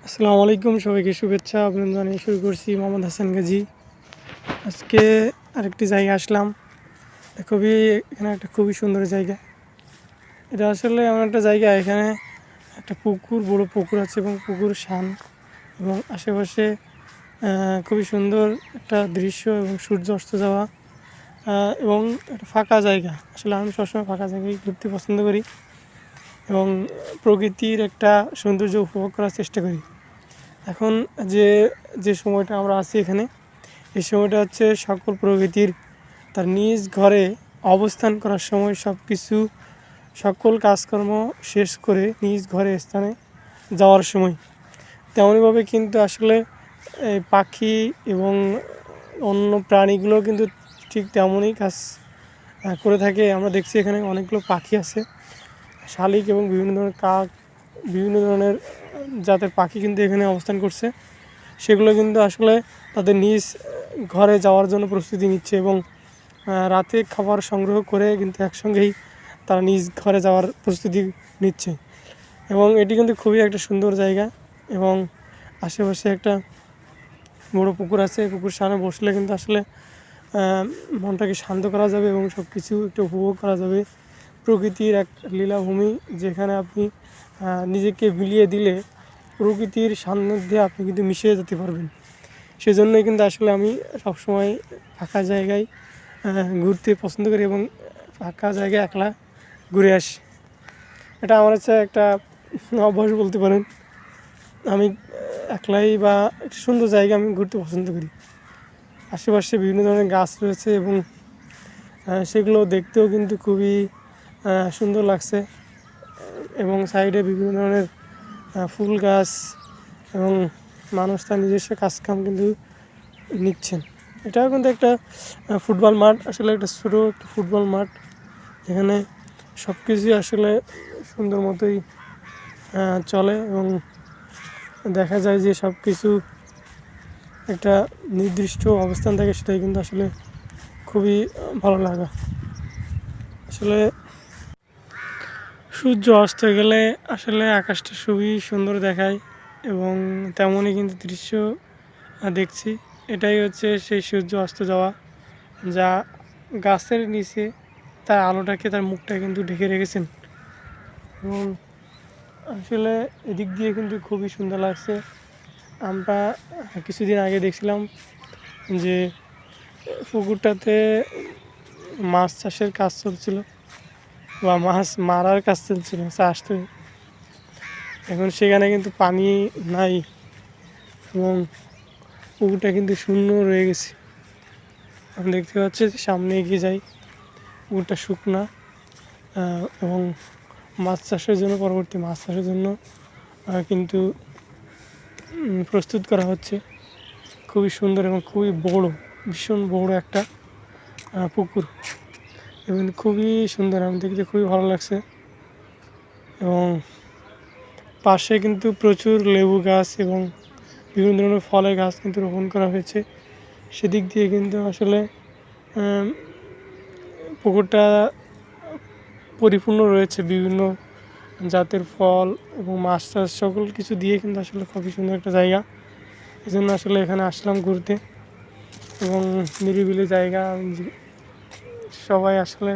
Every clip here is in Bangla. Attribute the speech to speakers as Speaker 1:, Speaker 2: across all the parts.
Speaker 1: আসসালামু আলাইকুম, সবাইকে শুভেচ্ছা অভিনন্দন জানিয়ে শুরু করছি। মোহাম্মদ হাসান গাজী। আজকে আরেকটি জায়গায় আসলাম। এখানে একটা খুবই সুন্দর জায়গা। এটা আসলে এমন একটা জায়গা, এখানে একটা পুকুর, বড় পুকুর আছে এবং পুকুর শান এবং আশেপাশে খুবই সুন্দর একটা দৃশ্য এবং সূর্য অস্ত যাওয়া এবং একটা ফাঁকা জায়গা। আসলে আমি সবসময় ফাঁকা জায়গায় ঘুরতে পছন্দ করি এবং প্রকৃতির একটা সৌন্দর্য উপভোগ করার চেষ্টা করি। এখন যে যে সময়টা আমরা আছি এখানে, এই সময়টা হচ্ছে সকল প্রকৃতির তার নিজ ঘরে অবস্থান করার সময়, সকল কাজকর্ম শেষ করে নিজ ঘরে স্থানে যাওয়ার সময়। তেমনইভাবে কিন্তু আসলে এই পাখি এবং অন্য প্রাণীগুলো কিন্তু ঠিক তেমনই কাজ করে থাকে। আমরা দেখছি এখানে অনেকগুলো পাখি আছে, শালিক এবং বিভিন্ন ধরনের কাক, বিভিন্ন ধরনের জাতের পাখি কিন্তু এখানে অবস্থান করছে। সেগুলো কিন্তু আসলে তাদের নিজ ঘরে যাওয়ার জন্য প্রস্তুতি নিচ্ছে এবং রাতে খাবার সংগ্রহ করে কিন্তু একসঙ্গেই তারা নিজ ঘরে যাওয়ার প্রস্তুতি নিচ্ছে। এবং এটি কিন্তু খুবই একটা সুন্দর জায়গা এবং আশেপাশে একটা বড় পুকুর আছে। পুকুর সামনে বসলে কিন্তু আসলে মনটাকে শান্ত করা যাবে এবং সব কিছু একটু উপভোগ করা যাবে। প্রকৃতির এক লীলাভূমি, যেখানে আপনি নিজেকে বিলিয়ে দিলে প্রকৃতির সান্নিধ্যে আপনি কিন্তু মিশে যেতে পারবেন। সেজন্যই কিন্তু আসলে আমি সবসময় ফাঁকা জায়গায় ঘুরতে পছন্দ করি এবং ফাঁকা জায়গায় একলা ঘুরে আসি। এটা আমার হচ্ছে একটা অভ্যাস বলতে পারেন। আমি একলাই বা একটা সুন্দর জায়গা আমি ঘুরতে পছন্দ করি। আশেপাশে বিভিন্ন ধরনের গাছ রয়েছে এবং সেগুলো দেখতেও কিন্তু খুবই সুন্দর লাগছে এবং সাইডে বিভিন্ন ধরনের ফুল গাছ এবং মানুষ তার নিজস্ব কাজকাম কিন্তু নিচ্ছেন। এটাও কিন্তু একটা ফুটবল মাঠ, আসলে একটা ছোটো একটা ফুটবল মাঠ। এখানে সব কিছুই আসলে সুন্দর মতোই চলে এবং দেখা যায় যে সব কিছু একটা নির্দিষ্ট অবস্থান থাকে, সেটাই কিন্তু আসলে খুবই ভালো লাগা। আসলে সূর্য অস্ত গেলে আসলে আকাশটা খুবই সুন্দর দেখায় এবং তেমনই কিন্তু দৃশ্য দেখছি। এটাই হচ্ছে সেই সূর্য অস্ত যাওয়া, যা গাছের নিচে তার আলোটাকে, তার মুখটা কিন্তু ঢেকে রেখেছেন এবং আসলে এদিক দিয়ে কিন্তু খুবই সুন্দর লাগছে। আমরা কিছুদিন আগে দেখছিলাম যে পুকুরটাতে মাছ চাষের কাজ চলছিল বা মাছ মারার কাজ চলছিল চাষ থেকে। এখন সেখানে কিন্তু পানি নাই এবং পুকুরটা কিন্তু শূন্য রয়ে গেছে। আমি দেখতে পাচ্ছি সামনে এগিয়ে যাই, পুকুরটা শুকনা এবং মাছ চাষের জন্য, পরবর্তী মাছ চাষের জন্য কিন্তু প্রস্তুত করা হচ্ছে। খুবই সুন্দর এবং খুবই বড়, ভীষণ বড় একটা পুকুর এবং খুবই সুন্দর, আমি দেখতে খুবই ভালো লাগছে। এবং পাশে কিন্তু প্রচুর লেবু গাছ এবং বিভিন্ন ধরনের ফলের গাছ কিন্তু রোপণ করা হয়েছে। সেদিক দিয়ে কিন্তু আসলে পুকুরটা পরিপূর্ণ রয়েছে বিভিন্ন জাতের ফল এবং মাছ টাছ সকল কিছু দিয়ে কিন্তু আসলে খুবই সুন্দর একটা জায়গা। এই জন্য আসলে এখানে আসলাম ঘুরতে এবং নিরিবিলি জায়গা। সবাই আসলে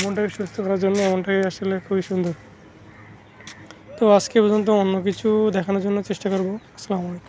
Speaker 1: মনটাকে সুস্থ করার জন্য এমনটাই আসলে খুবই সুন্দর। তো আজকে পর্যন্ত অন্য কিছু দেখানোর জন্য চেষ্টা করব। আসসালামু আলাইকুম।